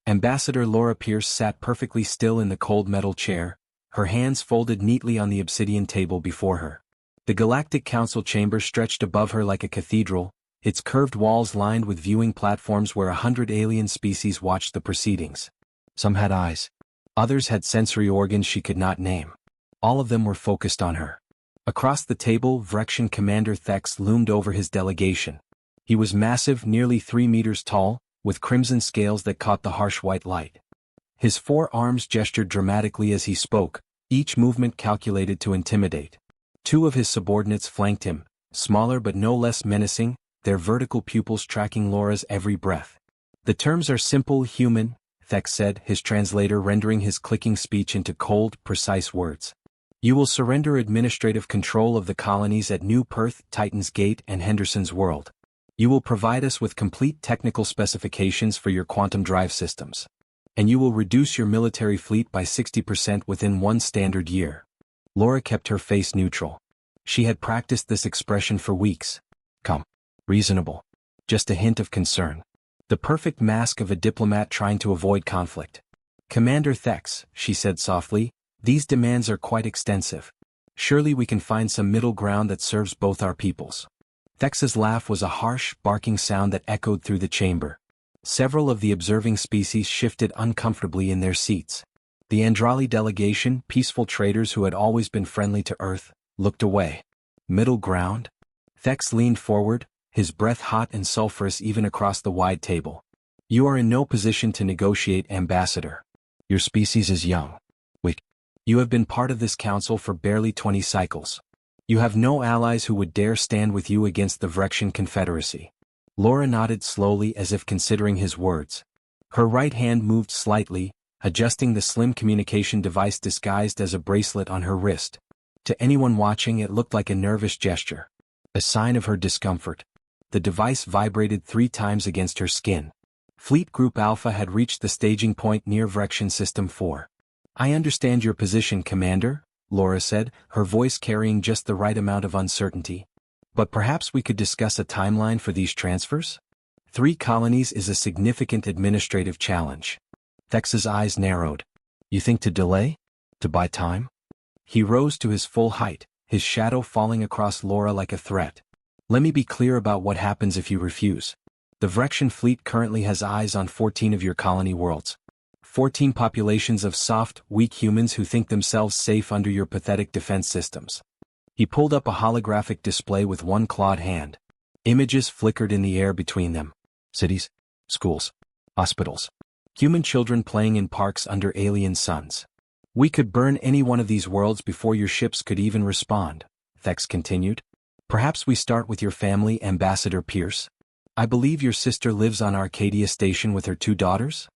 Ambassador Laura Pierce sat perfectly still in the cold metal chair, her hands folded neatly on the obsidian table before her. The Galactic Council chamber stretched above her like a cathedral, its curved walls lined with viewing platforms where 100 alien species watched the proceedings. Some had eyes. Others had sensory organs she could not name. All of them were focused on her. Across the table, Vrexian Commander Thex loomed over his delegation. He was massive, nearly 3 meters tall, with crimson scales that caught the harsh white light. His 4 arms gestured dramatically as he spoke, each movement calculated to intimidate. 2 of his subordinates flanked him, smaller but no less menacing, their vertical pupils tracking Laura's every breath. "The terms are simple, human," Thex said, his translator rendering his clicking speech into cold, precise words. "You will surrender administrative control of the colonies at New Perth, Titan's Gate, and Henderson's World. You will provide us with complete technical specifications for your quantum drive systems. And you will reduce your military fleet by 60% within 1 standard year." Laura kept her face neutral. She had practiced this expression for weeks. Calm. Reasonable. Just a hint of concern. The perfect mask of a diplomat trying to avoid conflict. "Commander Thex," she said softly, "these demands are quite extensive. Surely we can find some middle ground that serves both our peoples." Thex's laugh was a harsh, barking sound that echoed through the chamber. Several of the observing species shifted uncomfortably in their seats. The Andrali delegation, peaceful traders who had always been friendly to Earth, looked away. Middle ground? Thex leaned forward, his breath hot and sulfurous even across the wide table. "You are in no position to negotiate, Ambassador. Your species is young. Weak. You have been part of this council for barely 20 cycles. You have no allies who would dare stand with you against the Vrexian Confederacy." Laura nodded slowly as if considering his words. Her right hand moved slightly, adjusting the slim communication device disguised as a bracelet on her wrist. To anyone watching, it looked like a nervous gesture. A sign of her discomfort. The device vibrated 3 times against her skin. Fleet Group Alpha had reached the staging point near Vrexian System 4. "I understand your position, Commander," Laura said, her voice carrying just the right amount of uncertainty. "But perhaps we could discuss a timeline for these transfers? 3 colonies is a significant administrative challenge." Thex's eyes narrowed. "You think to delay? To buy time?" He rose to his full height, his shadow falling across Laura like a threat. "Let me be clear about what happens if you refuse. The Vrexian fleet currently has eyes on 14 of your colony worlds. 14 populations of soft, weak humans who think themselves safe under your pathetic defense systems." He pulled up a holographic display with one clawed hand. Images flickered in the air between them. Cities, schools, hospitals. Human children playing in parks under alien suns. "We could burn any one of these worlds before your ships could even respond," Thex continued. "Perhaps we start with your family, Ambassador Pierce. I believe your sister lives on Arcadia Station with her 2 daughters?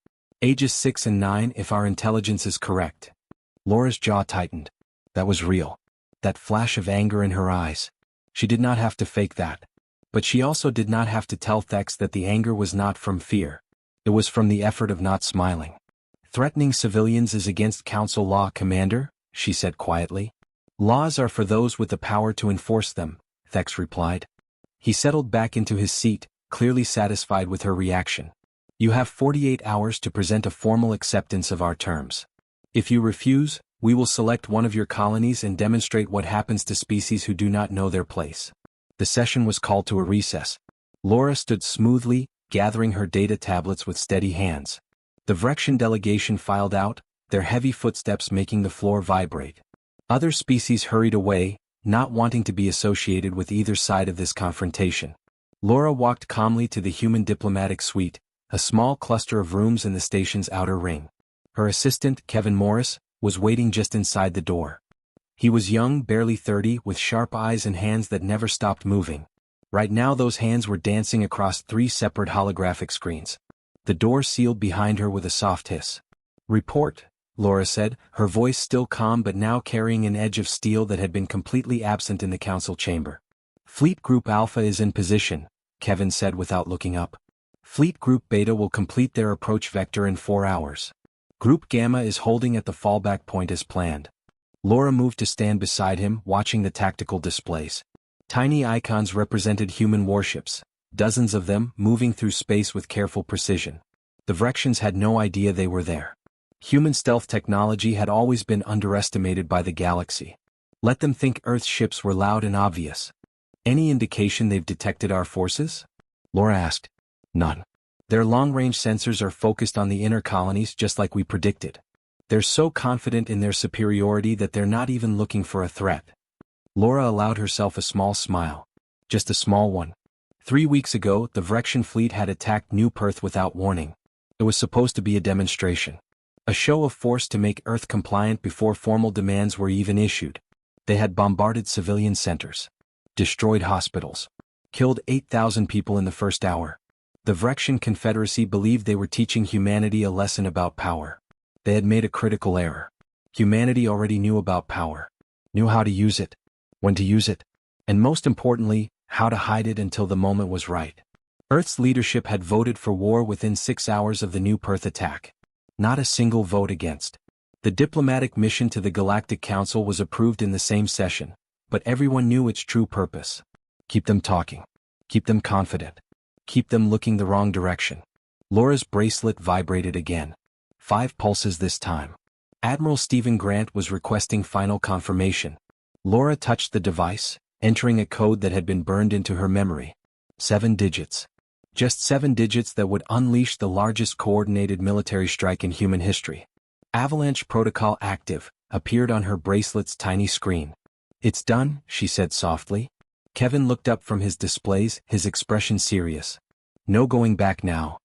Ages 6 and 9 if our intelligence is correct." Laura's jaw tightened. That was real. That flash of anger in her eyes. She did not have to fake that. But she also did not have to tell Thex that the anger was not from fear. It was from the effort of not smiling. "Threatening civilians is against Council law, Commander," she said quietly. "Laws are for those with the power to enforce them," Thex replied. He settled back into his seat, clearly satisfied with her reaction. "You have 48 hours to present a formal acceptance of our terms. If you refuse, we will select one of your colonies and demonstrate what happens to species who do not know their place." The session was called to a recess. Laura stood smoothly, gathering her data tablets with steady hands. The Vrexian delegation filed out, their heavy footsteps making the floor vibrate. Other species hurried away, not wanting to be associated with either side of this confrontation. Laura walked calmly to the human diplomatic suite, a small cluster of rooms in the station's outer ring. Her assistant, Kevin Morris, was waiting just inside the door. He was young, barely 30, with sharp eyes and hands that never stopped moving. Right now those hands were dancing across 3 separate holographic screens. The door sealed behind her with a soft hiss. "Report," Laura said, her voice still calm but now carrying an edge of steel that had been completely absent in the council chamber. "Fleet Group Alpha is in position," Kevin said without looking up. "Fleet Group Beta will complete their approach vector in 4 hours. Group Gamma is holding at the fallback point as planned." Laura moved to stand beside him, watching the tactical displays. Tiny icons represented human warships, dozens of them moving through space with careful precision. The Vrexians had no idea they were there. Human stealth technology had always been underestimated by the galaxy. Let them think Earth's ships were loud and obvious. Any indication they've detected our forces? Laura asked. None. Their long-range sensors are focused on the inner colonies just like we predicted. They're so confident in their superiority that they're not even looking for a threat. Laura allowed herself a small smile. Just a small one. 3 weeks ago, the Vrexian fleet had attacked New Perth without warning. It was supposed to be a demonstration. A show of force to make Earth compliant before formal demands were even issued. They had bombarded civilian centers, destroyed hospitals, killed 8,000 people in the first hour. The Vrexian Confederacy believed they were teaching humanity a lesson about power. They had made a critical error. Humanity already knew about power, knew how to use it, when to use it, and most importantly, how to hide it until the moment was right. Earth's leadership had voted for war within 6 hours of the New Perth attack. Not a single vote against. The diplomatic mission to the Galactic Council was approved in the same session, but everyone knew its true purpose. Keep them talking. Keep them confident. Keep them looking the wrong direction. Laura's bracelet vibrated again. 5 pulses this time. Admiral Stephen Grant was requesting final confirmation. Laura touched the device, entering a code that had been burned into her memory. 7 digits. Just 7 digits that would unleash the largest coordinated military strike in human history. Avalanche Protocol Active appeared on her bracelet's tiny screen. It's done, she said softly. Kevin looked up from his displays, his expression serious. No going back now.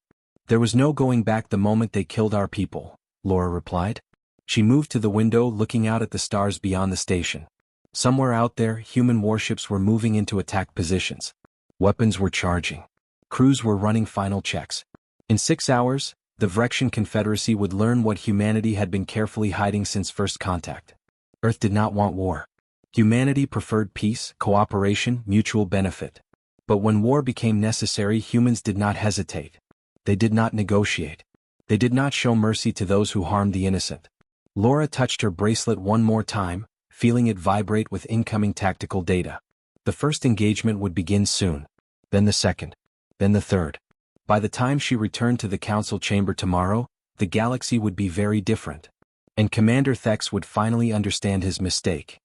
There was no going back the moment they killed our people, Laura replied. She moved to the window, looking out at the stars beyond the station. Somewhere out there, human warships were moving into attack positions. Weapons were charging. Crews were running final checks. In 6 hours, the Vrexian Confederacy would learn what humanity had been carefully hiding since first contact. Earth did not want war. Humanity preferred peace, cooperation, mutual benefit. But when war became necessary, humans did not hesitate. They did not negotiate. They did not show mercy to those who harmed the innocent. Laura touched her bracelet one more time, feeling it vibrate with incoming tactical data. The first engagement would begin soon. Then the second. Then the third. By the time she returned to the council chamber tomorrow, the galaxy would be very different. And Commander Thex would finally understand his mistake.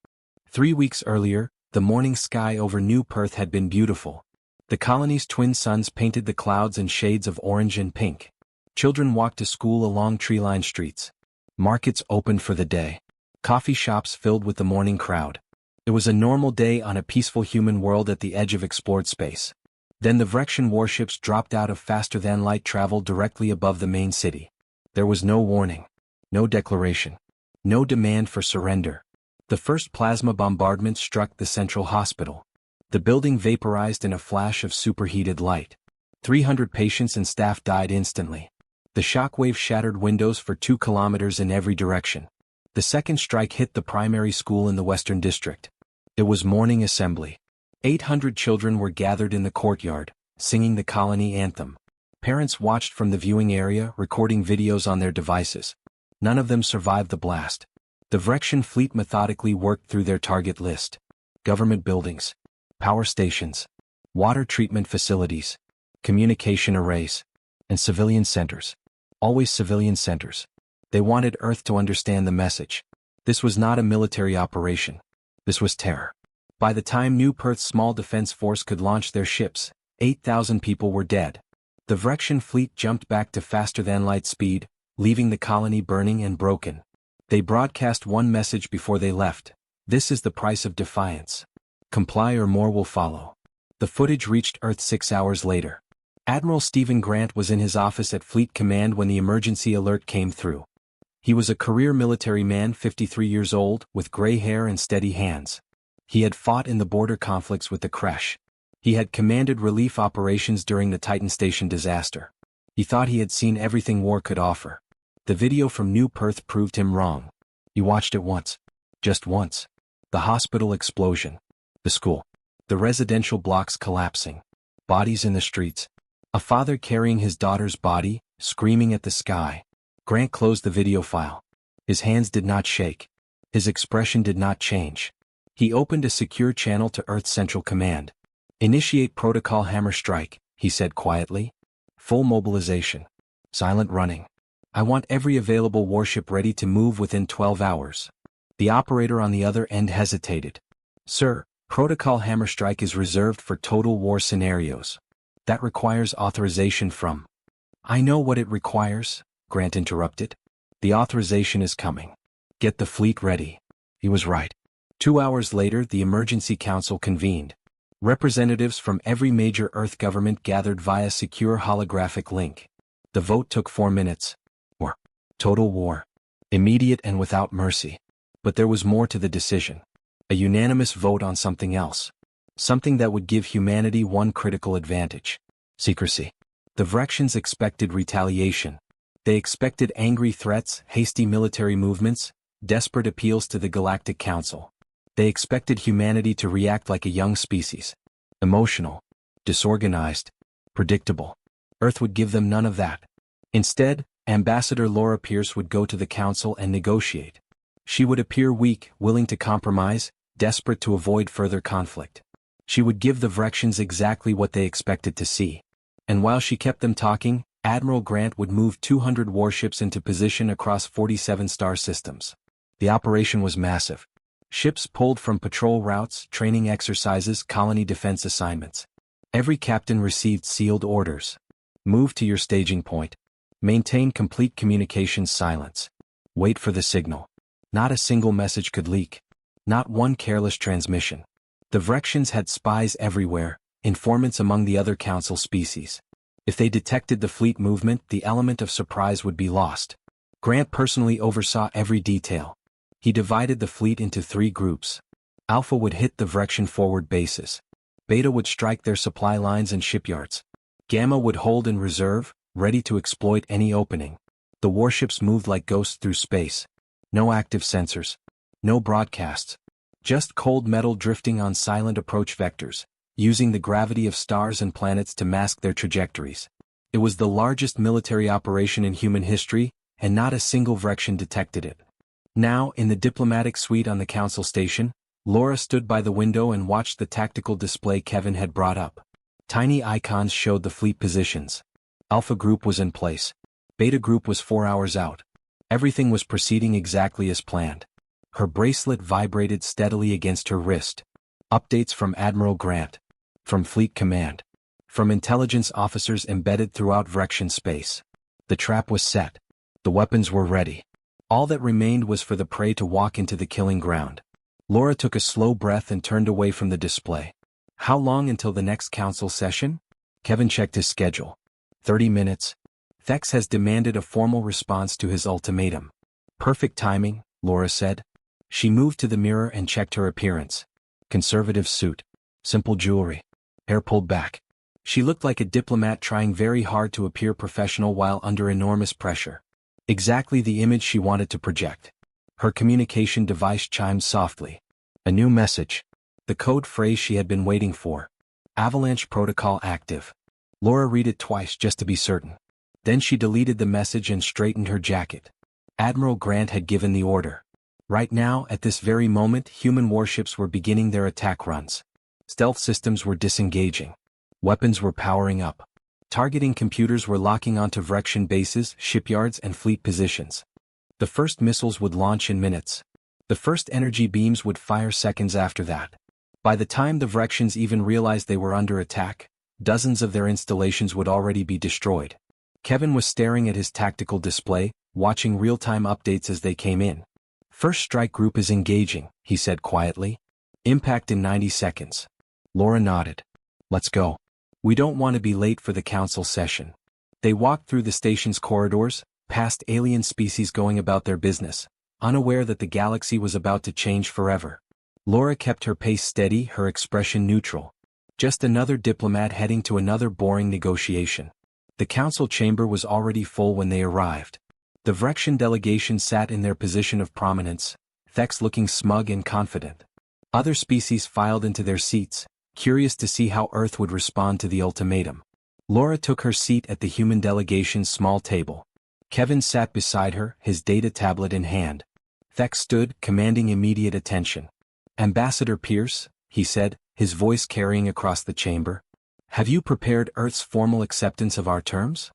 3 weeks earlier, the morning sky over New Perth had been beautiful. The colony's twin suns painted the clouds in shades of orange and pink. Children walked to school along tree-lined streets. Markets opened for the day. Coffee shops filled with the morning crowd. It was a normal day on a peaceful human world at the edge of explored space. Then the Vrexian warships dropped out of faster-than-light travel directly above the main city. There was no warning. No declaration. No demand for surrender. The first plasma bombardment struck the central hospital. The building vaporized in a flash of superheated light. 300 patients and staff died instantly. The shockwave shattered windows for 2 kilometers in every direction. The second strike hit the primary school in the Western District. It was morning assembly. 800 children were gathered in the courtyard, singing the colony anthem. Parents watched from the viewing area, recording videos on their devices. None of them survived the blast. The Vrexian fleet methodically worked through their target list. Government buildings, power stations, water treatment facilities, communication arrays, and civilian centers. Always civilian centers. They wanted Earth to understand the message. This was not a military operation. This was terror. By the time New Perth's small defense force could launch their ships, 8,000 people were dead. The Vrexian fleet jumped back to faster-than-light speed, leaving the colony burning and broken. They broadcast one message before they left. This is the price of defiance. Comply or more will follow. The footage reached Earth 6 hours later. Admiral Stephen Grant was in his office at Fleet Command when the emergency alert came through. He was a career military man, 53 years old, with gray hair and steady hands. He had fought in the border conflicts with the Kresh. He had commanded relief operations during the Titan Station disaster. He thought he had seen everything war could offer. The video from New Perth proved him wrong. He watched it once. Just once. The hospital explosion. The school. The residential blocks collapsing. Bodies in the streets. A father carrying his daughter's body, screaming at the sky. Grant closed the video file. His hands did not shake. His expression did not change. He opened a secure channel to Earth's Central Command. Initiate Protocol Hammer Strike, he said quietly. Full mobilization. Silent running. I want every available warship ready to move within 12 hours. The operator on the other end hesitated. Sir, Protocol Hammerstrike is reserved for total war scenarios. That requires authorization from... I know what it requires, Grant interrupted. The authorization is coming. Get the fleet ready. He was right. 2 hours later, the Emergency Council convened. Representatives from every major Earth government gathered via secure holographic link. The vote took 4 minutes. War. Total war. Immediate and without mercy. But there was more to the decision. A unanimous vote on something else. Something that would give humanity one critical advantage. Secrecy. The Vrexians expected retaliation. They expected angry threats, hasty military movements, desperate appeals to the Galactic Council. They expected humanity to react like a young species. Emotional. Disorganized. Predictable. Earth would give them none of that. Instead, Ambassador Laura Pierce would go to the Council and negotiate. She would appear weak, willing to compromise, desperate to avoid further conflict. She would give the Vrexians exactly what they expected to see. And while she kept them talking, Admiral Grant would move 200 warships into position across 47 star systems. The operation was massive. Ships pulled from patrol routes, training exercises, colony defense assignments. Every captain received sealed orders. Move to your staging point. Maintain complete communications silence. Wait for the signal. Not a single message could leak. Not one careless transmission. The Vrexians had spies everywhere, informants among the other Council species. If they detected the fleet movement, the element of surprise would be lost. Grant personally oversaw every detail. He divided the fleet into 3 groups. Alpha would hit the Vrexian forward bases. Beta would strike their supply lines and shipyards. Gamma would hold in reserve, ready to exploit any opening. The warships moved like ghosts through space. No active sensors. No broadcasts. Just cold metal drifting on silent approach vectors, using the gravity of stars and planets to mask their trajectories. It was the largest military operation in human history, and not a single Vrexian detected it. Now, in the diplomatic suite on the Council station, Laura stood by the window and watched the tactical display Kevin had brought up. Tiny icons showed the fleet positions. Alpha Group was in place. Beta Group was 4 hours out. Everything was proceeding exactly as planned. Her bracelet vibrated steadily against her wrist. Updates from Admiral Grant. From Fleet Command. From intelligence officers embedded throughout Vrexian space. The trap was set. The weapons were ready. All that remained was for the prey to walk into the killing ground. Laura took a slow breath and turned away from the display. How long until the next Council session? Kevin checked his schedule. 30 minutes. Thex has demanded a formal response to his ultimatum. Perfect timing, Laura said. She moved to the mirror and checked her appearance. Conservative suit. Simple jewelry. Hair pulled back. She looked like a diplomat trying very hard to appear professional while under enormous pressure. Exactly the image she wanted to project. Her communication device chimed softly. A new message. The code phrase she had been waiting for. Avalanche protocol active. Laura read it twice just to be certain. Then she deleted the message and straightened her jacket. Admiral Grant had given the order. Right now, at this very moment, human warships were beginning their attack runs. Stealth systems were disengaging. Weapons were powering up. Targeting computers were locking onto Vrexian bases, shipyards, and fleet positions. The first missiles would launch in minutes. The first energy beams would fire seconds after that. By the time the Vrexians even realized they were under attack, dozens of their installations would already be destroyed. Kevin was staring at his tactical display, watching real-time updates as they came in. First strike group is engaging, he said quietly. Impact in 90 seconds. Laura nodded. Let's go. We don't want to be late for the Council session. They walked through the station's corridors, past alien species going about their business, unaware that the galaxy was about to change forever. Laura kept her pace steady, her expression neutral. Just another diplomat heading to another boring negotiation. The Council chamber was already full when they arrived. The Vrexian delegation sat in their position of prominence, Thex looking smug and confident. Other species filed into their seats, curious to see how Earth would respond to the ultimatum. Laura took her seat at the human delegation's small table. Kevin sat beside her, his data tablet in hand. Thex stood, commanding immediate attention. Ambassador Pierce, he said, his voice carrying across the chamber. Have you prepared Earth's formal acceptance of our terms?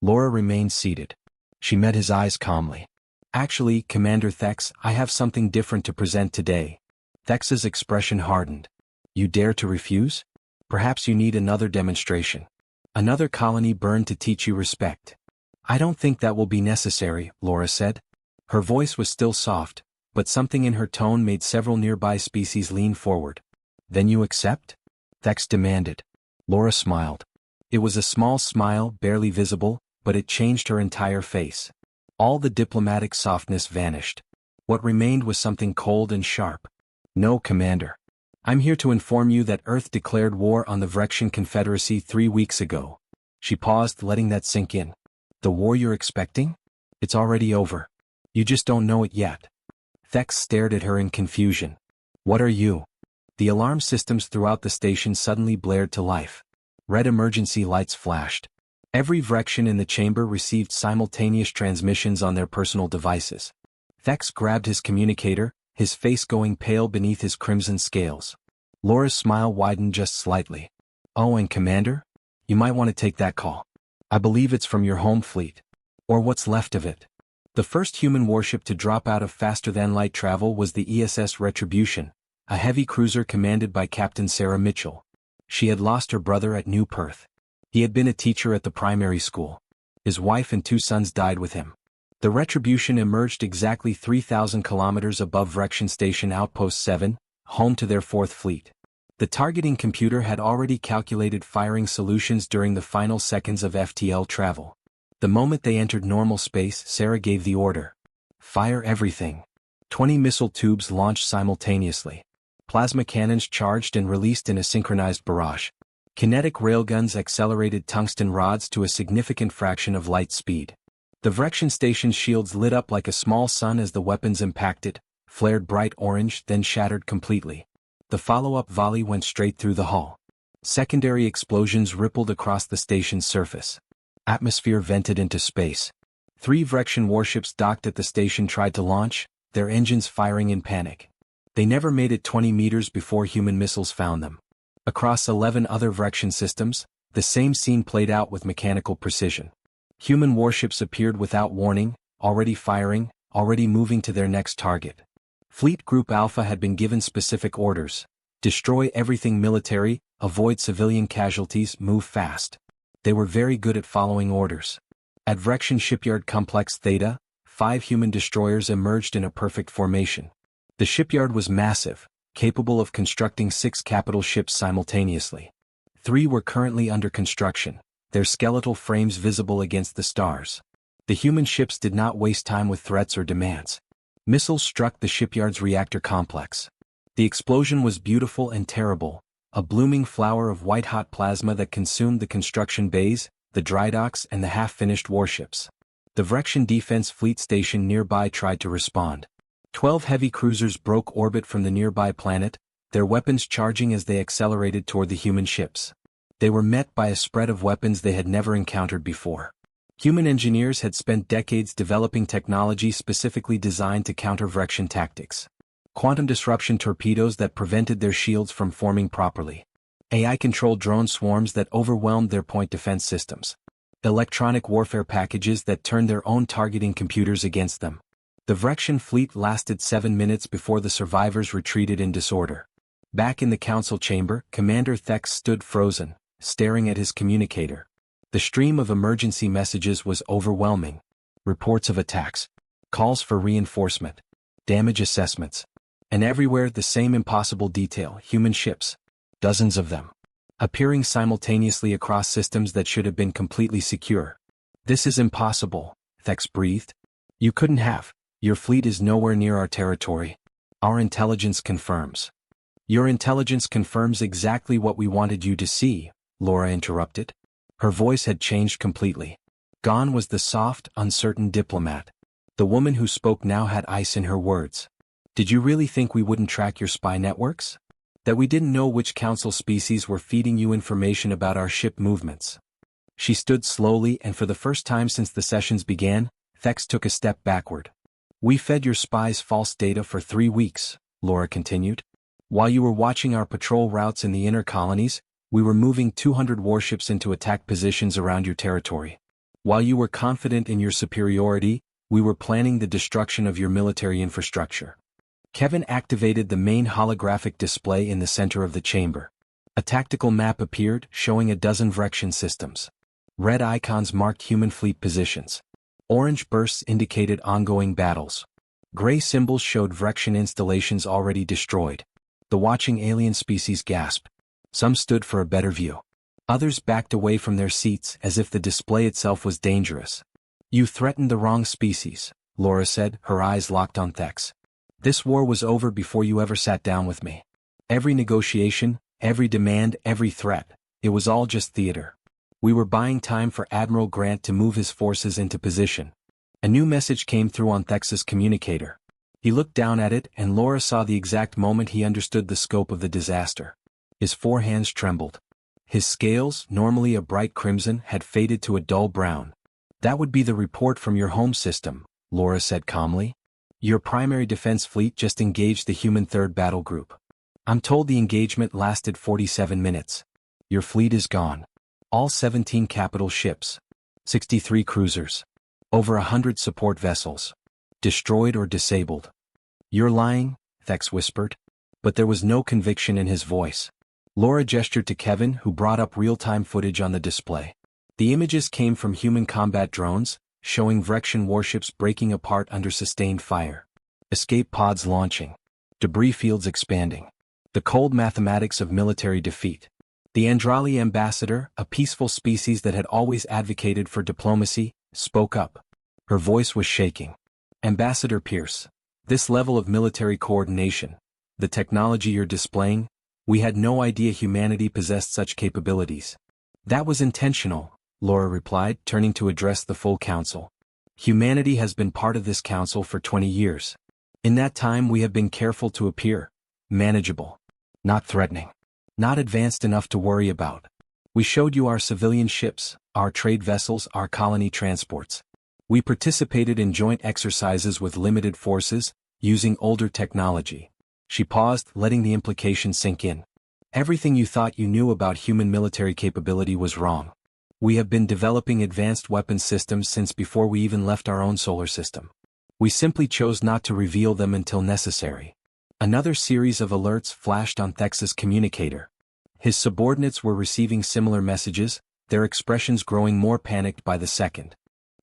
Laura remained seated. She met his eyes calmly. Actually, Commander Thex, I have something different to present today. Thex's expression hardened. You dare to refuse? Perhaps you need another demonstration. Another colony burned to teach you respect. I don't think that will be necessary, Laura said. Her voice was still soft, but something in her tone made several nearby species lean forward. Then you accept? Thex demanded. Laura smiled. It was a small smile, barely visible, but it changed her entire face. All the diplomatic softness vanished. What remained was something cold and sharp. No, Commander. I'm here to inform you that Earth declared war on the Vrexian Confederacy 3 weeks ago. She paused, letting that sink in. The war you're expecting? It's already over. You just don't know it yet. Thex stared at her in confusion. What are you? The alarm systems throughout the station suddenly blared to life. Red emergency lights flashed. Every Vrexian in the chamber received simultaneous transmissions on their personal devices. Thex grabbed his communicator, his face going pale beneath his crimson scales. Laura's smile widened just slightly. Oh, and Commander? You might want to take that call. I believe it's from your home fleet. Or what's left of it. The first human warship to drop out of faster-than-light travel was the ESS Retribution, a heavy cruiser commanded by Captain Sarah Mitchell. She had lost her brother at New Perth. He had been a teacher at the primary school. His wife and 2 sons died with him. The Retribution emerged exactly 3,000 kilometers above Vrexian Station Outpost 7, home to their 4th fleet. The targeting computer had already calculated firing solutions during the final seconds of FTL travel. The moment they entered normal space, Sarah gave the order. Fire everything. 20 missile tubes launched simultaneously. Plasma cannons charged and released in a synchronized barrage. Kinetic railguns accelerated tungsten rods to a significant fraction of light speed. The Vrexian station's shields lit up like a small sun as the weapons impacted, flared bright orange, then shattered completely. The follow-up volley went straight through the hull. Secondary explosions rippled across the station's surface. Atmosphere vented into space. 3 Vrexian warships docked at the station tried to launch, their engines firing in panic. They never made it 20 meters before human missiles found them. Across 11 other Vrexian systems, the same scene played out with mechanical precision. Human warships appeared without warning, already firing, already moving to their next target. Fleet Group Alpha had been given specific orders. Destroy everything military, avoid civilian casualties, move fast. They were very good at following orders. At Vrexian Shipyard Complex Theta, 5 human destroyers emerged in a perfect formation. The shipyard was massive, capable of constructing 6 capital ships simultaneously. 3 were currently under construction, their skeletal frames visible against the stars. The human ships did not waste time with threats or demands. Missiles struck the shipyard's reactor complex. The explosion was beautiful and terrible, a blooming flower of white-hot plasma that consumed the construction bays, the dry docks, and the half-finished warships. The Vrexian Defense Fleet Station nearby tried to respond. 12 heavy cruisers broke orbit from the nearby planet, their weapons charging as they accelerated toward the human ships. They were met by a spread of weapons they had never encountered before. Human engineers had spent decades developing technology specifically designed to counter Vrexian tactics. Quantum disruption torpedoes that prevented their shields from forming properly. AI-controlled drone swarms that overwhelmed their point defense systems. Electronic warfare packages that turned their own targeting computers against them. The Vrexian fleet lasted 7 minutes before the survivors retreated in disorder. Back in the council chamber, Commander Thex stood frozen, staring at his communicator. The stream of emergency messages was overwhelming. Reports of attacks. Calls for reinforcement. Damage assessments. And everywhere the same impossible detail, human ships. Dozens of them. Appearing simultaneously across systems that should have been completely secure. This is impossible, Thex breathed. You couldn't have. Your fleet is nowhere near our territory. Our intelligence confirms. Your intelligence confirms exactly what we wanted you to see, Laura interrupted. Her voice had changed completely. Gone was the soft, uncertain diplomat. The woman who spoke now had ice in her words. Did you really think we wouldn't track your spy networks? That we didn't know which council species were feeding you information about our ship movements? She stood slowly, and for the first time since the sessions began, Thex took a step backward. We fed your spies false data for 3 weeks, Laura continued. While you were watching our patrol routes in the inner colonies, we were moving 200 warships into attack positions around your territory. While you were confident in your superiority, we were planning the destruction of your military infrastructure. Kevin activated the main holographic display in the center of the chamber. A tactical map appeared, showing a dozen Vrexian systems. Red icons marked human fleet positions. Orange bursts indicated ongoing battles. Gray symbols showed Vrexian installations already destroyed. The watching alien species gasped. Some stood for a better view. Others backed away from their seats as if the display itself was dangerous. You threatened the wrong species, Laura said, her eyes locked on Thex. This war was over before you ever sat down with me. Every negotiation, every demand, every threat, it was all just theater. We were buying time for Admiral Grant to move his forces into position. A new message came through on Thex's communicator. He looked down at it, and Laura saw the exact moment he understood the scope of the disaster. His four hands trembled. His scales, normally a bright crimson, had faded to a dull brown. That would be the report from your home system, Laura said calmly. Your primary defense fleet just engaged the human third battle group. I'm told the engagement lasted 47 minutes. Your fleet is gone. All 17 capital ships. 63 cruisers. Over 100 support vessels. Destroyed or disabled. You're lying, Thex whispered. But there was no conviction in his voice. Laura gestured to Kevin, who brought up real-time footage on the display. The images came from human combat drones, showing Vrexian warships breaking apart under sustained fire. Escape pods launching. Debris fields expanding. The cold mathematics of military defeat. The Andrali ambassador, a peaceful species that had always advocated for diplomacy, spoke up. Her voice was shaking. Ambassador Pierce, this level of military coordination, the technology you're displaying, we had no idea humanity possessed such capabilities. That was intentional, Laura replied, turning to address the full council. Humanity has been part of this council for 20 years. In that time we have been careful to appear manageable, not threatening, not advanced enough to worry about. We showed you our civilian ships, our trade vessels, our colony transports. We participated in joint exercises with limited forces, using older technology. She paused, letting the implication sink in. Everything you thought you knew about human military capability was wrong. We have been developing advanced weapons systems since before we even left our own solar system. We simply chose not to reveal them until necessary. Another series of alerts flashed on Thex's communicator. His subordinates were receiving similar messages, their expressions growing more panicked by the second.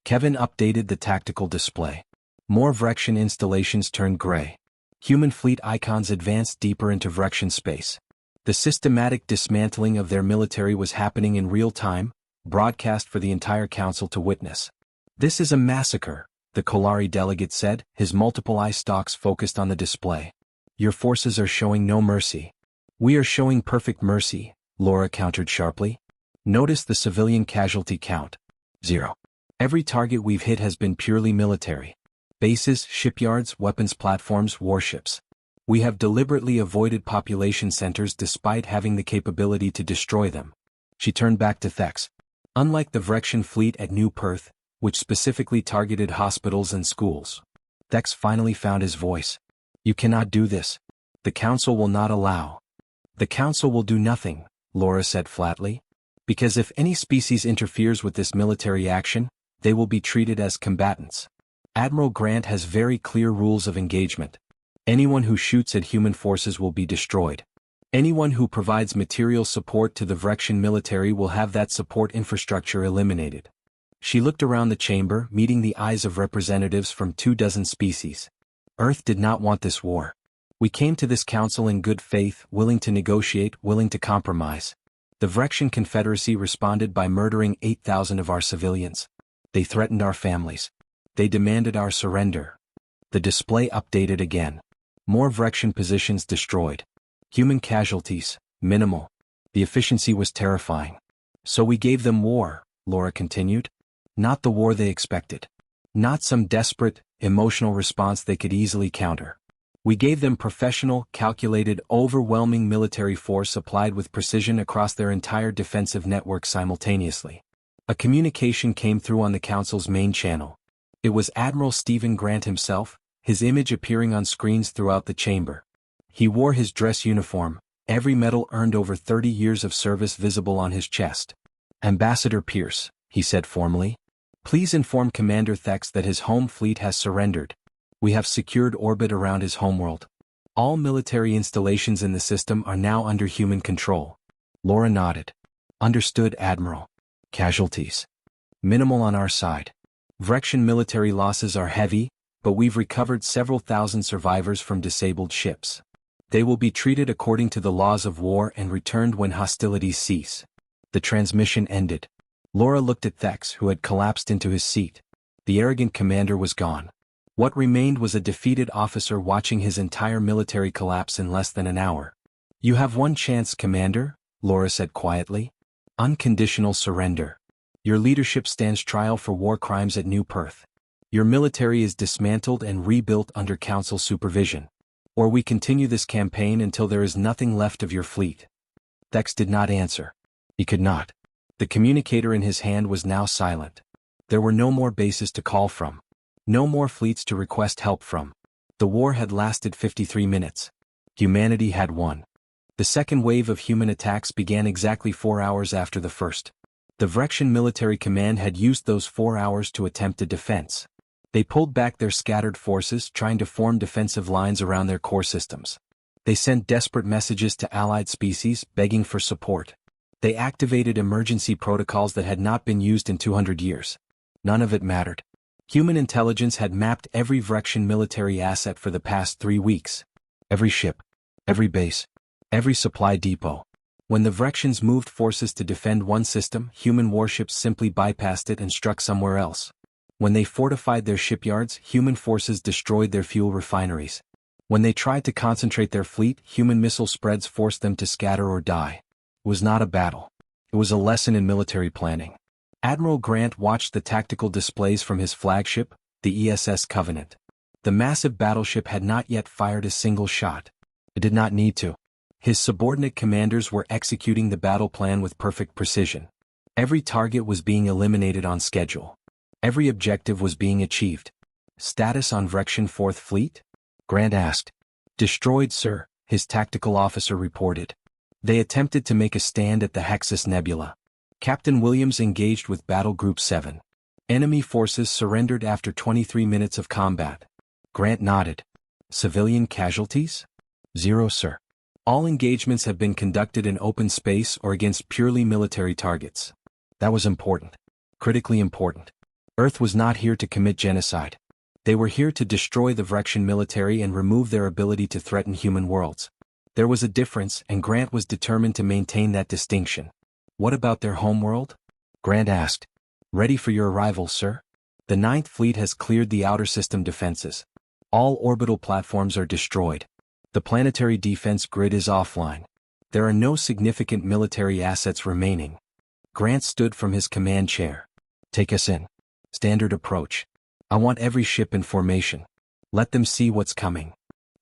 Kevin updated the tactical display. More Vrexian installations turned gray. Human fleet icons advanced deeper into Vrexian space. The systematic dismantling of their military was happening in real time, broadcast for the entire council to witness. This is a massacre, the Kolari delegate said, his multiple eye stalks focused on the display. Your forces are showing no mercy. We are showing perfect mercy, Laura countered sharply. Notice the civilian casualty count. 0. Every target we've hit has been purely military. Bases, shipyards, weapons platforms, warships. We have deliberately avoided population centers despite having the capability to destroy them. She turned back to Thex. Unlike the Vrexian fleet at New Perth, which specifically targeted hospitals and schools. Thex finally found his voice. You cannot do this. The council will not allow. The council will do nothing, Laura said flatly. Because if any species interferes with this military action, they will be treated as combatants. Admiral Grant has very clear rules of engagement. Anyone who shoots at human forces will be destroyed. Anyone who provides material support to the Vrexian military will have that support infrastructure eliminated. She looked around the chamber, meeting the eyes of representatives from 24 species. Earth did not want this war. We came to this council in good faith, willing to negotiate, willing to compromise. The Vrexian Confederacy responded by murdering 8,000 of our civilians. They threatened our families. They demanded our surrender. The display updated again. More Vrexian positions destroyed. Human casualties, minimal. The efficiency was terrifying. So we gave them war, Laura continued. Not the war they expected. Not some desperate, emotional response they could easily counter. We gave them professional, calculated, overwhelming military force applied with precision across their entire defensive network simultaneously. A communication came through on the council's main channel. It was Admiral Stephen Grant himself, his image appearing on screens throughout the chamber. He wore his dress uniform, every medal earned over 30 years of service visible on his chest. Ambassador Pierce, he said formally. Please inform Commander Thex that his home fleet has surrendered. We have secured orbit around his homeworld. All military installations in the system are now under human control. Laura nodded. Understood, Admiral. Casualties? Minimal on our side. Vrexian military losses are heavy, but we've recovered several thousand survivors from disabled ships. They will be treated according to the laws of war and returned when hostilities cease. The transmission ended. Laura looked at Thex, who had collapsed into his seat. The arrogant commander was gone. What remained was a defeated officer watching his entire military collapse in less than an hour. You have one chance, Commander, Laura said quietly. Unconditional surrender. Your leadership stands trial for war crimes at New Perth. Your military is dismantled and rebuilt under Council supervision. Or we continue this campaign until there is nothing left of your fleet. Thex did not answer. He could not. The communicator in his hand was now silent. There were no more bases to call from. No more fleets to request help from. The war had lasted 53 minutes. Humanity had won. The second wave of human attacks began exactly 4 hours after the first. The Vrexian military command had used those 4 hours to attempt a defense. They pulled back their scattered forces, trying to form defensive lines around their core systems. They sent desperate messages to allied species, begging for support. They activated emergency protocols that had not been used in 200 years. None of it mattered. Human intelligence had mapped every Vrexian military asset for the past 3 weeks. Every ship, every base, every supply depot. When the Vrexians moved forces to defend one system, human warships simply bypassed it and struck somewhere else. When they fortified their shipyards, human forces destroyed their fuel refineries. When they tried to concentrate their fleet, human missile spreads forced them to scatter or die. It was not a battle. It was a lesson in military planning. Admiral Grant watched the tactical displays from his flagship, the ESS Covenant. The massive battleship had not yet fired a single shot. It did not need to. His subordinate commanders were executing the battle plan with perfect precision. Every target was being eliminated on schedule. Every objective was being achieved. Status on Vrexian 4th Fleet? Grant asked. Destroyed, sir, his tactical officer reported. They attempted to make a stand at the Hexus Nebula. Captain Williams engaged with Battle Group 7. Enemy forces surrendered after 23 minutes of combat. Grant nodded. Civilian casualties? 0, sir. All engagements have been conducted in open space or against purely military targets. That was important. Critically important. Earth was not here to commit genocide. They were here to destroy the Vrexian military and remove their ability to threaten human worlds. There was a difference, and Grant was determined to maintain that distinction. What about their homeworld? Grant asked. Ready for your arrival, sir? The 9th Fleet has cleared the outer system defenses. All orbital platforms are destroyed. The planetary defense grid is offline. There are no significant military assets remaining. Grant stood from his command chair. Take us in. Standard approach. I want every ship in formation. Let them see what's coming.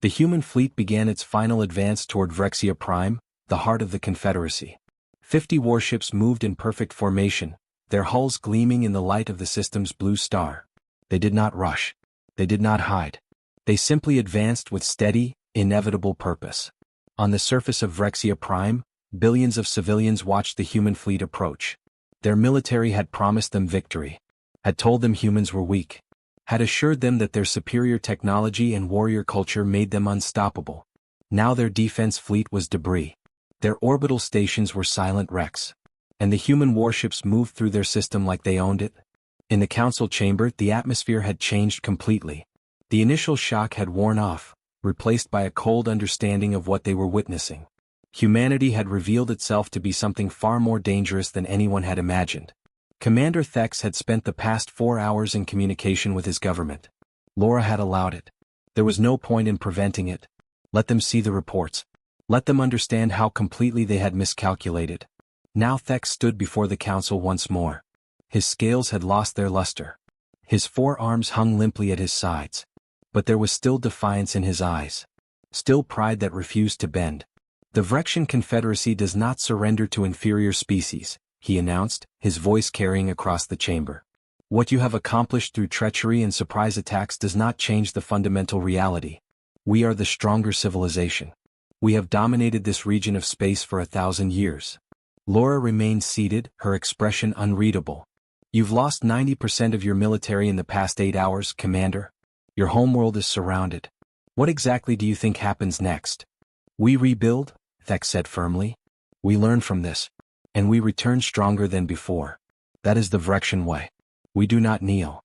The human fleet began its final advance toward Vrexia Prime, the heart of the Confederacy. 50 warships moved in perfect formation, their hulls gleaming in the light of the system's blue star. They did not rush. They did not hide. They simply advanced with steady, inevitable purpose. On the surface of Vrexia Prime, billions of civilians watched the human fleet approach. Their military had promised them victory, had told them humans were weak, had assured them that their superior technology and warrior culture made them unstoppable. Now their defense fleet was debris. Their orbital stations were silent wrecks. And the human warships moved through their system like they owned it. In the council chamber, the atmosphere had changed completely. The initial shock had worn off, replaced by a cold understanding of what they were witnessing. Humanity had revealed itself to be something far more dangerous than anyone had imagined. Commander Thex had spent the past 4 hours in communication with his government. Laura had allowed it. There was no point in preventing it. Let them see the reports. Let them understand how completely they had miscalculated. Now Thex stood before the council once more. His scales had lost their luster. His 4 arms hung limply at his sides. But there was still defiance in his eyes. Still pride that refused to bend. The Vrexian Confederacy does not surrender to inferior species, he announced, his voice carrying across the chamber. What you have accomplished through treachery and surprise attacks does not change the fundamental reality. We are the stronger civilization. We have dominated this region of space for 1,000 years. Laura remained seated, her expression unreadable. You've lost 90% of your military in the past 8 hours, Commander. Your homeworld is surrounded. What exactly do you think happens next? We rebuild, Thex said firmly. We learn from this. And we return stronger than before. That is the Vrexian way. We do not kneel.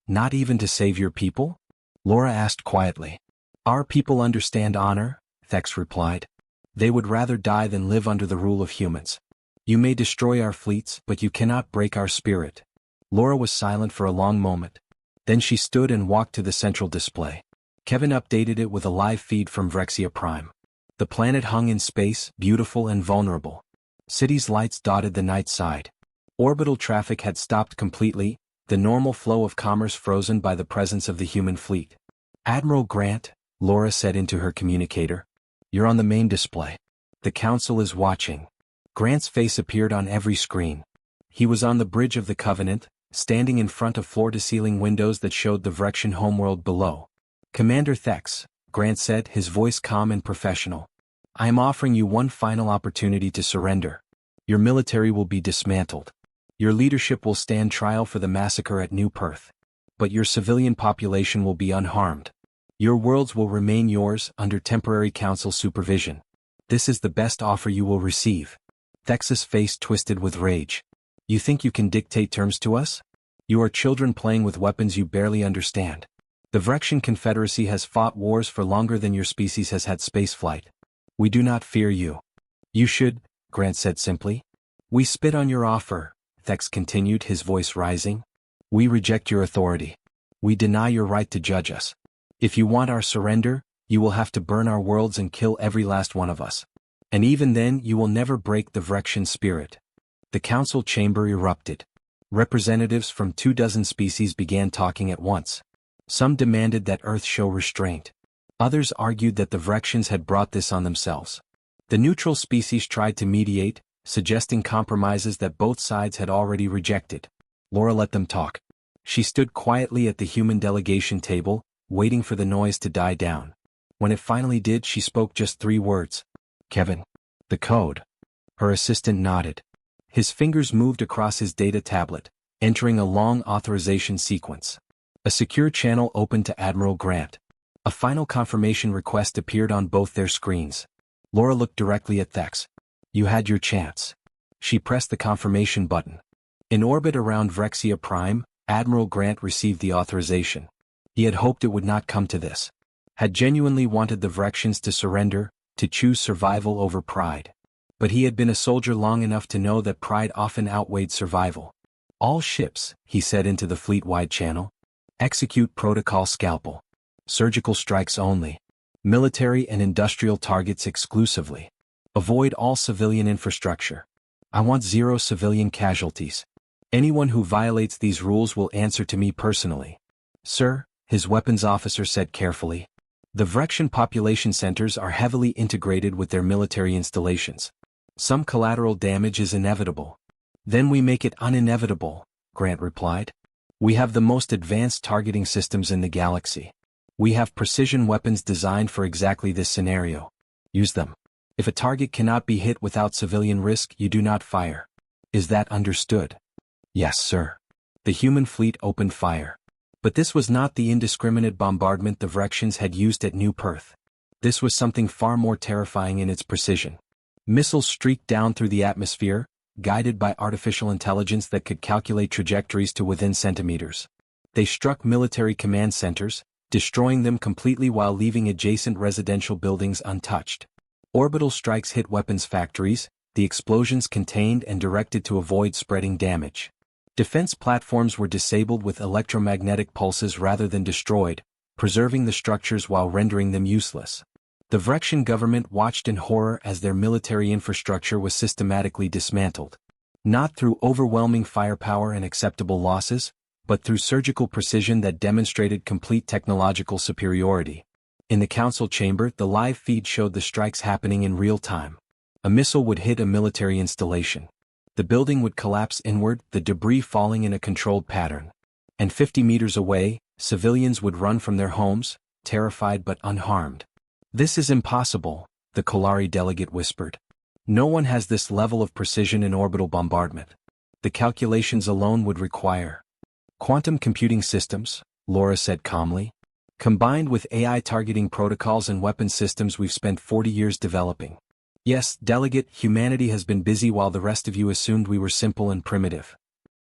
Not even to save your people? Laura asked quietly. Our people understand honor, Thex replied. They would rather die than live under the rule of humans. You may destroy our fleets, but you cannot break our spirit. Laura was silent for a long moment. Then she stood and walked to the central display. Kevin updated it with a live feed from Vrexia Prime. The planet hung in space, beautiful and vulnerable. Cities' lights dotted the night side. Orbital traffic had stopped completely, the normal flow of commerce frozen by the presence of the human fleet. Admiral Grant, Laura said into her communicator. You're on the main display. The Council is watching. Grant's face appeared on every screen. He was on the bridge of the Covenant, standing in front of floor-to-ceiling windows that showed the Vrexian homeworld below. Commander Thex, Grant said, his voice calm and professional. I am offering you one final opportunity to surrender. Your military will be dismantled. Your leadership will stand trial for the massacre at New Perth. But your civilian population will be unharmed. Your worlds will remain yours under temporary council supervision. This is the best offer you will receive. Thex's face twisted with rage. You think you can dictate terms to us? You are children playing with weapons you barely understand. The Vrexian Confederacy has fought wars for longer than your species has had spaceflight. We do not fear you. You should, Grant said simply. We spit on your offer, Thex continued, his voice rising. We reject your authority. We deny your right to judge us. If you want our surrender, you will have to burn our worlds and kill every last one of us. And even then you will never break the Vrexian spirit. The council chamber erupted. Representatives from 24 species began talking at once. Some demanded that Earth show restraint. Others argued that the Vrexians had brought this on themselves. The neutral species tried to mediate, suggesting compromises that both sides had already rejected. Laura let them talk. She stood quietly at the human delegation table, waiting for the noise to die down. When it finally did, she spoke just 3 words. Kevin. The code. Her assistant nodded. His fingers moved across his data tablet, entering a long authorization sequence. A secure channel opened to Admiral Grant. A final confirmation request appeared on both their screens. Laura looked directly at Thex. You had your chance. She pressed the confirmation button. In orbit around Vrexia Prime, Admiral Grant received the authorization. He had hoped it would not come to this. Had genuinely wanted the Vrexians to surrender, to choose survival over pride. But he had been a soldier long enough to know that pride often outweighed survival. All ships, he said into the fleet-wide channel. Execute protocol scalpel. Surgical strikes only. Military and industrial targets exclusively. Avoid all civilian infrastructure. I want 0 civilian casualties. Anyone who violates these rules will answer to me personally. Sir, his weapons officer said carefully. The Vrexian population centers are heavily integrated with their military installations. Some collateral damage is inevitable. Then we make it uninevitable, Grant replied. We have the most advanced targeting systems in the galaxy. We have precision weapons designed for exactly this scenario. Use them. If a target cannot be hit without civilian risk, you do not fire. Is that understood? Yes, sir. The human fleet opened fire. But this was not the indiscriminate bombardment the Vrexians had used at New Perth. This was something far more terrifying in its precision. Missiles streaked down through the atmosphere, guided by artificial intelligence that could calculate trajectories to within centimeters. They struck military command centers, destroying them completely while leaving adjacent residential buildings untouched. Orbital strikes hit weapons factories, the explosions contained and directed to avoid spreading damage. Defense platforms were disabled with electromagnetic pulses rather than destroyed, preserving the structures while rendering them useless. The Vrexian government watched in horror as their military infrastructure was systematically dismantled. Not through overwhelming firepower and acceptable losses, but through surgical precision that demonstrated complete technological superiority. In the council chamber, the live feed showed the strikes happening in real time. A missile would hit a military installation. The building would collapse inward, the debris falling in a controlled pattern. And 50 meters away, civilians would run from their homes, terrified but unharmed. This is impossible, the Kolari delegate whispered. No one has this level of precision in orbital bombardment. The calculations alone would require quantum computing systems, Laura said calmly. Combined with AI targeting protocols and weapon systems we've spent 40 years developing. Yes, delegate, humanity has been busy while the rest of you assumed we were simple and primitive.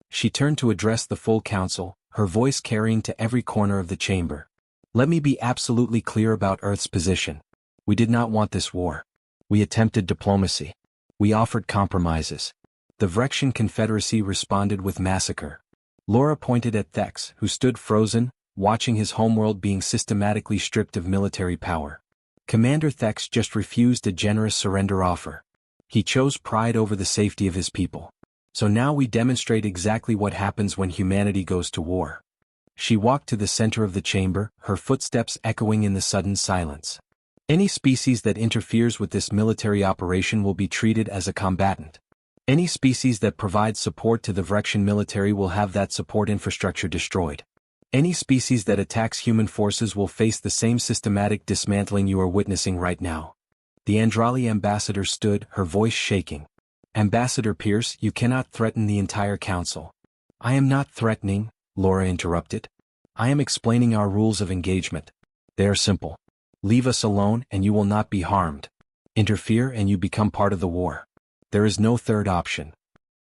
She turned to address the full council, her voice carrying to every corner of the chamber. Let me be absolutely clear about Earth's position. We did not want this war. We attempted diplomacy. We offered compromises. The Vrexian Confederacy responded with massacre. Laura pointed at Thex, who stood frozen, watching his homeworld being systematically stripped of military power. Commander Thex just refused a generous surrender offer. He chose pride over the safety of his people. So now we demonstrate exactly what happens when humanity goes to war. She walked to the center of the chamber, her footsteps echoing in the sudden silence. Any species that interferes with this military operation will be treated as a combatant. Any species that provides support to the Vrexian military will have that support infrastructure destroyed. Any species that attacks human forces will face the same systematic dismantling you are witnessing right now. The Andrali ambassador stood, her voice shaking. Ambassador Pierce, you cannot threaten the entire council. I am not threatening, Laura interrupted. I am explaining our rules of engagement. They are simple. Leave us alone and you will not be harmed. Interfere and you become part of the war. There is no third option.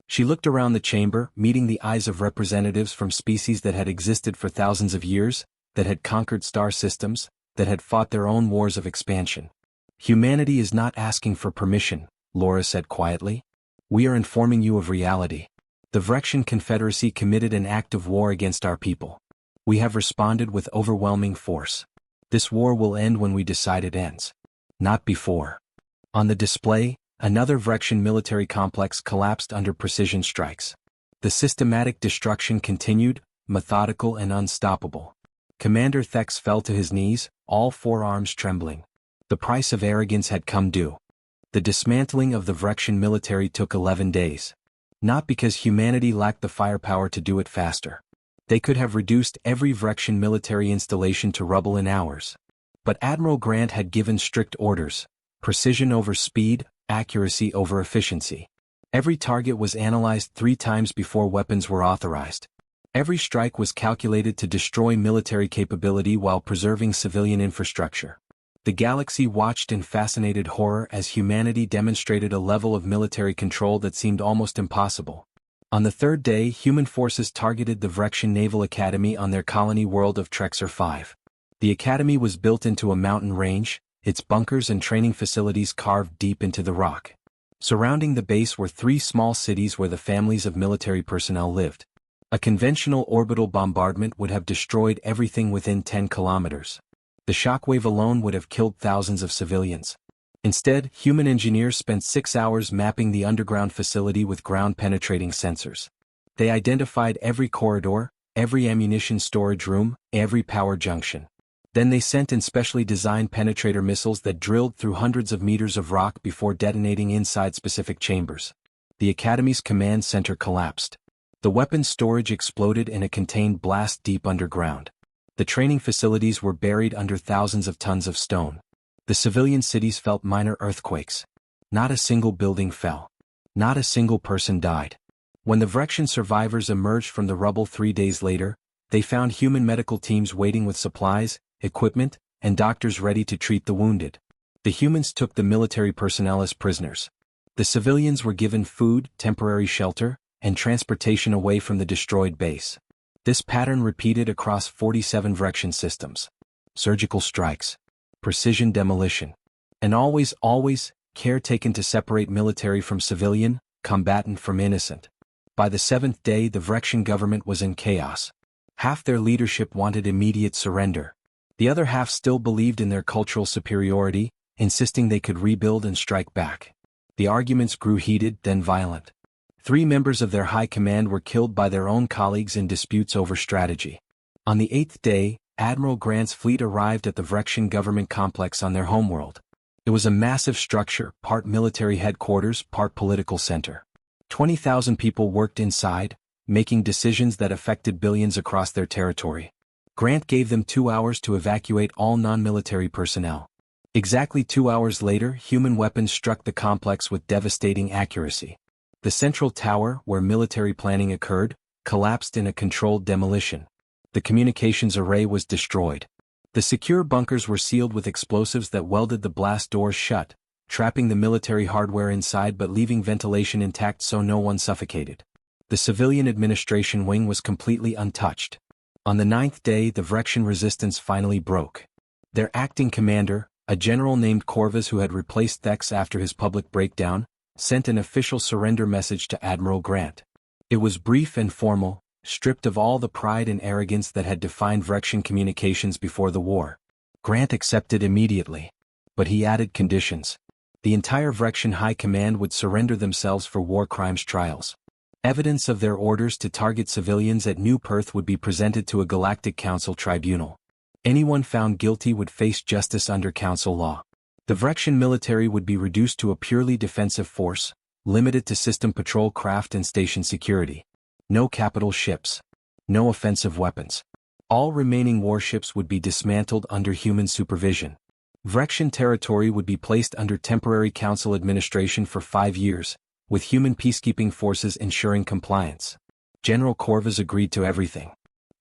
She looked around the chamber, meeting the eyes of representatives from species that had existed for thousands of years, that had conquered star systems, that had fought their own wars of expansion. Humanity is not asking for permission, Laura said quietly. We are informing you of reality. The Vrexian Confederacy committed an act of war against our people. We have responded with overwhelming force. This war will end when we decide it ends. Not before. On the display, another Vrexian military complex collapsed under precision strikes. The systematic destruction continued, methodical and unstoppable. Commander Thex fell to his knees, all four arms trembling. The price of arrogance had come due. The dismantling of the Vrexian military took 11 days. Not because humanity lacked the firepower to do it faster. They could have reduced every Vrexian military installation to rubble in hours. But Admiral Grant had given strict orders: precision over speed, accuracy over efficiency. Every target was analyzed 3 times before weapons were authorized. Every strike was calculated to destroy military capability while preserving civilian infrastructure. The galaxy watched in fascinated horror as humanity demonstrated a level of military control that seemed almost impossible. On the third day, human forces targeted the Vrexian Naval Academy on their colony world of Trexor 5. The academy was built into a mountain range, its bunkers and training facilities carved deep into the rock. Surrounding the base were 3 small cities where the families of military personnel lived. A conventional orbital bombardment would have destroyed everything within 10 kilometers. The shockwave alone would have killed thousands of civilians. Instead, human engineers spent 6 hours mapping the underground facility with ground-penetrating sensors. They identified every corridor, every ammunition storage room, every power junction. Then they sent in specially designed penetrator missiles that drilled through hundreds of meters of rock before detonating inside specific chambers. The Academy's command center collapsed. The weapons storage exploded in a contained blast deep underground. The training facilities were buried under thousands of tons of stone. The civilian cities felt minor earthquakes. Not a single building fell. Not a single person died. When the Vrexian survivors emerged from the rubble 3 days later, they found human medical teams waiting with supplies, equipment, and doctors ready to treat the wounded. The humans took the military personnel as prisoners. The civilians were given food, temporary shelter, and transportation away from the destroyed base. This pattern repeated across 47 Vrexian systems. Surgical strikes. Precision demolition. And always, care taken to separate military from civilian, combatant from innocent. By the 7th day, the Vrexian government was in chaos. Half their leadership wanted immediate surrender. The other half still believed in their cultural superiority, insisting they could rebuild and strike back. The arguments grew heated, then violent. 3 members of their high command were killed by their own colleagues in disputes over strategy. On the 8th day, Admiral Grant's fleet arrived at the Vrexian government complex on their homeworld. It was a massive structure, part military headquarters, part political center. 20,000 people worked inside, making decisions that affected billions across their territory. Grant gave them 2 hours to evacuate all non-military personnel. Exactly 2 hours later, human weapons struck the complex with devastating accuracy. The central tower, where military planning occurred, collapsed in a controlled demolition. The communications array was destroyed. The secure bunkers were sealed with explosives that welded the blast doors shut, trapping the military hardware inside but leaving ventilation intact so no one suffocated. The civilian administration wing was completely untouched. On the 9th day, the Vrexian resistance finally broke. Their acting commander, a general named Corvus who had replaced Thex after his public breakdown, sent an official surrender message to Admiral Grant. It was brief and formal, stripped of all the pride and arrogance that had defined Vrexian communications before the war. Grant accepted immediately. But he added conditions. The entire Vrexian High Command would surrender themselves for war crimes trials. Evidence of their orders to target civilians at New Perth would be presented to a Galactic Council tribunal. Anyone found guilty would face justice under Council law. The Vrexian military would be reduced to a purely defensive force, limited to system patrol craft and station security. No capital ships. No offensive weapons. All remaining warships would be dismantled under human supervision. Vrexian territory would be placed under temporary council administration for 5 years, with human peacekeeping forces ensuring compliance. General Corvus agreed to everything.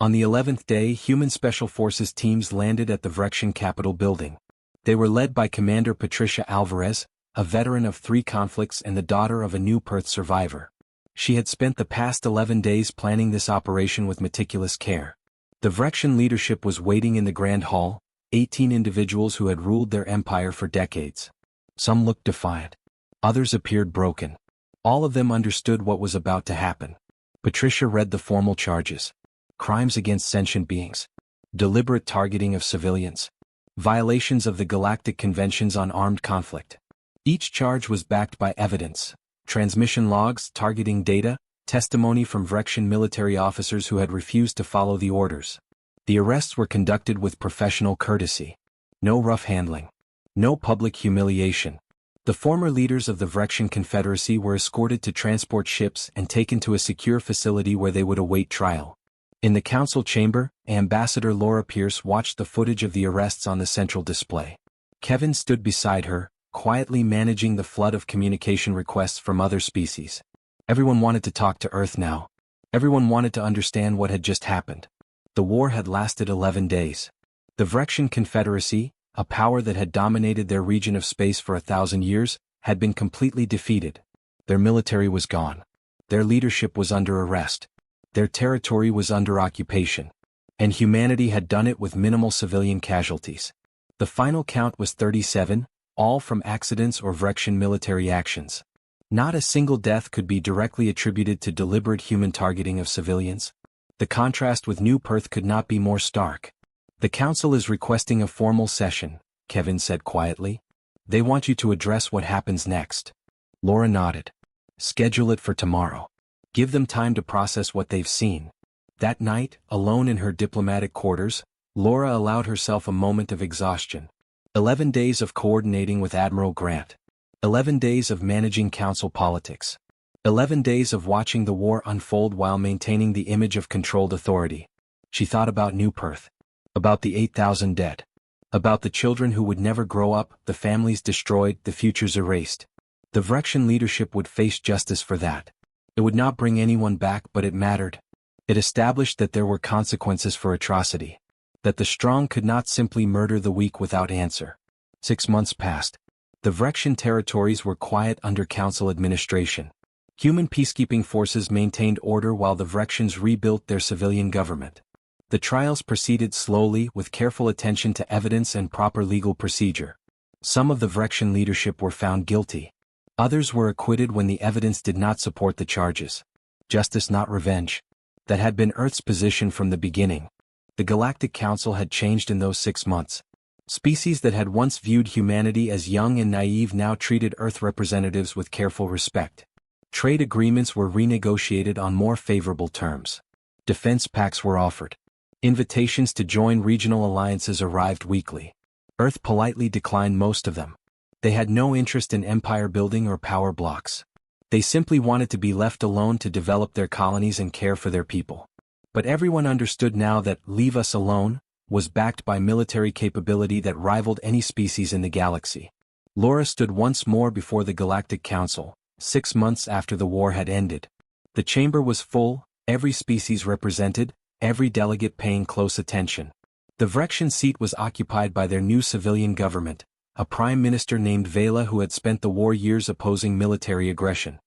On the 11th day, human special forces teams landed at the Vrexian Capitol building. They were led by Commander Patricia Alvarez, a veteran of 3 conflicts and the daughter of a New Perth survivor. She had spent the past 11 days planning this operation with meticulous care. The Vrexian leadership was waiting in the Grand Hall, 18 individuals who had ruled their empire for decades. Some looked defiant. Others appeared broken. All of them understood what was about to happen. Patricia read the formal charges. Crimes against sentient beings. Deliberate targeting of civilians. Violations of the Galactic Conventions on Armed Conflict. Each charge was backed by evidence. Transmission logs, targeting data, testimony from Vrexian military officers who had refused to follow the orders. The arrests were conducted with professional courtesy. No rough handling. No public humiliation. The former leaders of the Vrexian Confederacy were escorted to transport ships and taken to a secure facility where they would await trial. In the council chamber, Ambassador Laura Pierce watched the footage of the arrests on the central display. Kevin stood beside her, quietly managing the flood of communication requests from other species. Everyone wanted to talk to Earth now. Everyone wanted to understand what had just happened. The war had lasted 11 days. The Vrexian Confederacy, a power that had dominated their region of space for 1,000 years, had been completely defeated. Their military was gone. Their leadership was under arrest. Their territory was under occupation. And humanity had done it with minimal civilian casualties. The final count was 37, all from accidents or Vrexian military actions. Not a single death could be directly attributed to deliberate human targeting of civilians. The contrast with New Perth could not be more stark. The council is requesting a formal session, Kevin said quietly. They want you to address what happens next. Laura nodded. Schedule it for tomorrow. Give them time to process what they've seen. That night, alone in her diplomatic quarters, Laura allowed herself a moment of exhaustion. 11 days of coordinating with Admiral Grant. 11 days of managing council politics. 11 days of watching the war unfold while maintaining the image of controlled authority. She thought about New Perth. About the 8,000 dead. About the children who would never grow up, the families destroyed, the futures erased. The Vrexian leadership would face justice for that. It would not bring anyone back, but it mattered. It established that there were consequences for atrocity. That the strong could not simply murder the weak without answer. 6 months passed. The Vrexian territories were quiet under council administration. Human peacekeeping forces maintained order while the Vrexians rebuilt their civilian government. The trials proceeded slowly with careful attention to evidence and proper legal procedure. Some of the Vrexian leadership were found guilty. Others were acquitted when the evidence did not support the charges. Justice, not revenge. That had been Earth's position from the beginning. The Galactic Council had changed in those 6 months. Species that had once viewed humanity as young and naive now treated Earth representatives with careful respect. Trade agreements were renegotiated on more favorable terms. Defense pacts were offered. Invitations to join regional alliances arrived weekly. Earth politely declined most of them. They had no interest in empire building or power blocks. They simply wanted to be left alone to develop their colonies and care for their people. But everyone understood now that "leave us alone" was backed by military capability that rivaled any species in the galaxy. Laura stood once more before the Galactic Council, 6 months after the war had ended. The chamber was full, every species represented, every delegate paying close attention. The Vrexian seat was occupied by their new civilian government, a prime minister named Vela who had spent the war years opposing military aggression.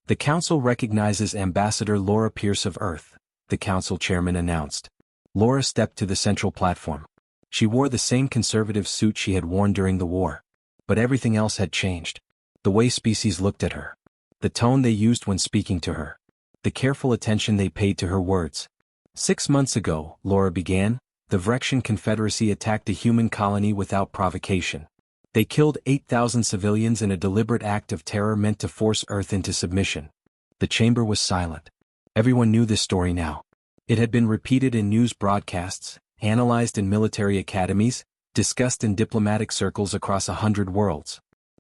The council recognizes Ambassador Laura Pierce of Earth, the council chairman announced. Laura stepped to the central platform. She wore the same conservative suit she had worn during the war. But everything else had changed. The way species looked at her. The tone they used when speaking to her. The careful attention they paid to her words. 6 months ago, Laura began, the Vrexian Confederacy attacked a human colony without provocation. They killed 8,000 civilians in a deliberate act of terror meant to force Earth into submission. The chamber was silent. Everyone knew this story now. It had been repeated in news broadcasts, analyzed in military academies, discussed in diplomatic circles across 100 worlds.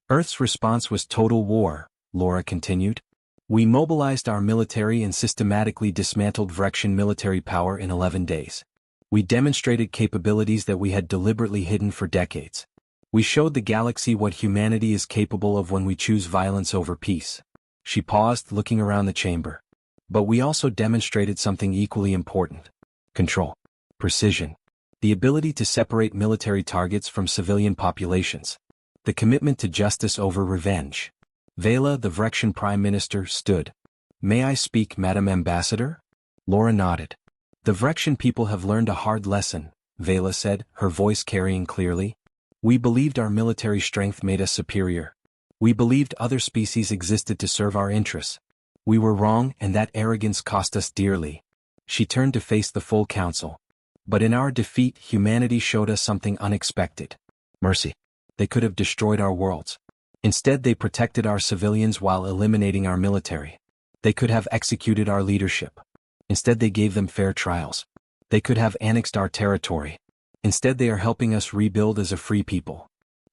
Earth's response was total war, Laura continued. We mobilized our military and systematically dismantled Vrexian military power in 11 days. We demonstrated capabilities that we had deliberately hidden for decades. We showed the galaxy what humanity is capable of when we choose violence over peace. She paused, looking around the chamber. But we also demonstrated something equally important. Control. Precision. The ability to separate military targets from civilian populations. The commitment to justice over revenge. Vela, the Vrexian Prime Minister, stood. May I speak, Madam Ambassador? Laura nodded. The Vrexian people have learned a hard lesson, Vela said, her voice carrying clearly. We believed our military strength made us superior. We believed other species existed to serve our interests. We were wrong, and that arrogance cost us dearly. She turned to face the full council. But in our defeat, humanity showed us something unexpected. Mercy. They could have destroyed our worlds. Instead, they protected our civilians while eliminating our military. They could have executed our leadership. Instead, they gave them fair trials. They could have annexed our territory. Instead, they are helping us rebuild as a free people.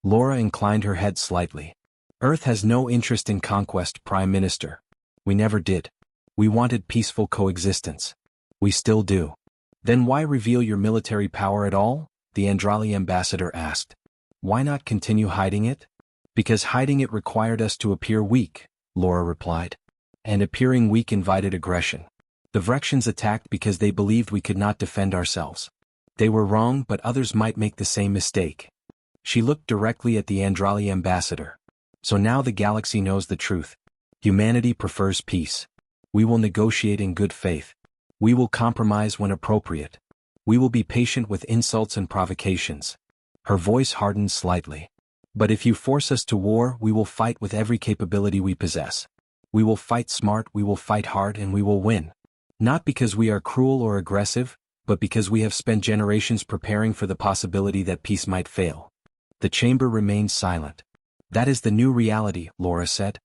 Laura inclined her head slightly. Earth has no interest in conquest, Prime Minister. We never did. We wanted peaceful coexistence. We still do. Then why reveal your military power at all? The Andrali ambassador asked. Why not continue hiding it? Because hiding it required us to appear weak, Laura replied. And appearing weak invited aggression. The Vrexians attacked because they believed we could not defend ourselves. They were wrong, but others might make the same mistake. She looked directly at the Andrali ambassador. So now the galaxy knows the truth. Humanity prefers peace. We will negotiate in good faith. We will compromise when appropriate. We will be patient with insults and provocations. Her voice hardened slightly. But if you force us to war, we will fight with every capability we possess. We will fight smart, we will fight hard, and we will win. Not because we are cruel or aggressive, but because we have spent generations preparing for the possibility that peace might fail. The chamber remained silent. That is the new reality, Laura said.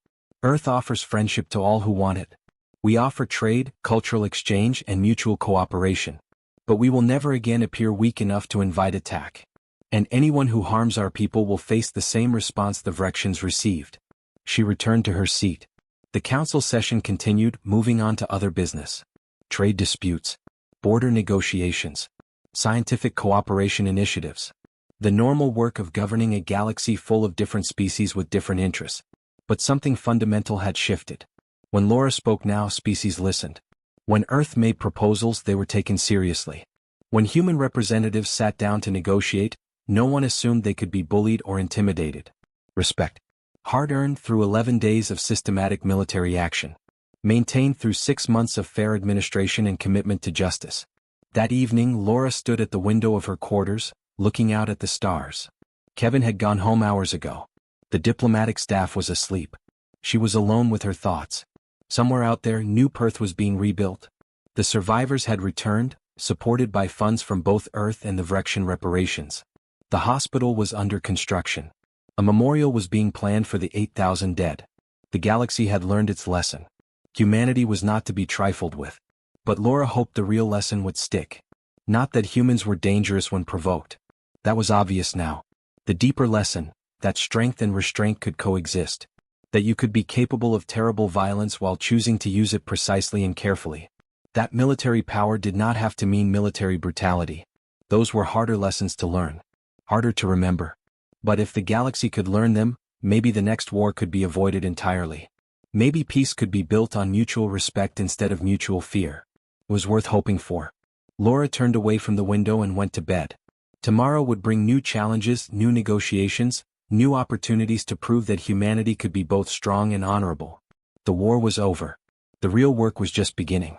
Earth offers friendship to all who want it. We offer trade, cultural exchange, and mutual cooperation. But we will never again appear weak enough to invite attack. And anyone who harms our people will face the same response the Vrexians received. She returned to her seat. The council session continued, moving on to other business. Trade disputes. Border negotiations. Scientific cooperation initiatives. The normal work of governing a galaxy full of different species with different interests. But something fundamental had shifted. When Laura spoke now, species listened. When Earth made proposals, they were taken seriously. When human representatives sat down to negotiate, no one assumed they could be bullied or intimidated. Respect. Hard-earned through 11 days of systematic military action. Maintained through 6 months of fair administration and commitment to justice. That evening, Laura stood at the window of her quarters, looking out at the stars. Kevin had gone home hours ago. The diplomatic staff was asleep. She was alone with her thoughts. Somewhere out there, New Perth was being rebuilt. The survivors had returned, supported by funds from both Earth and the Vrexian reparations. The hospital was under construction. A memorial was being planned for the 8,000 dead. The galaxy had learned its lesson. Humanity was not to be trifled with. But Laura hoped the real lesson would stick. Not that humans were dangerous when provoked. That was obvious now. The deeper lesson, that strength and restraint could coexist. That you could be capable of terrible violence while choosing to use it precisely and carefully. That military power did not have to mean military brutality. Those were harder lessons to learn. Harder to remember. But if the galaxy could learn them, maybe the next war could be avoided entirely. Maybe peace could be built on mutual respect instead of mutual fear. It was worth hoping for. Laura turned away from the window and went to bed. Tomorrow would bring new challenges, new negotiations, new opportunities to prove that humanity could be both strong and honorable. The war was over. The real work was just beginning.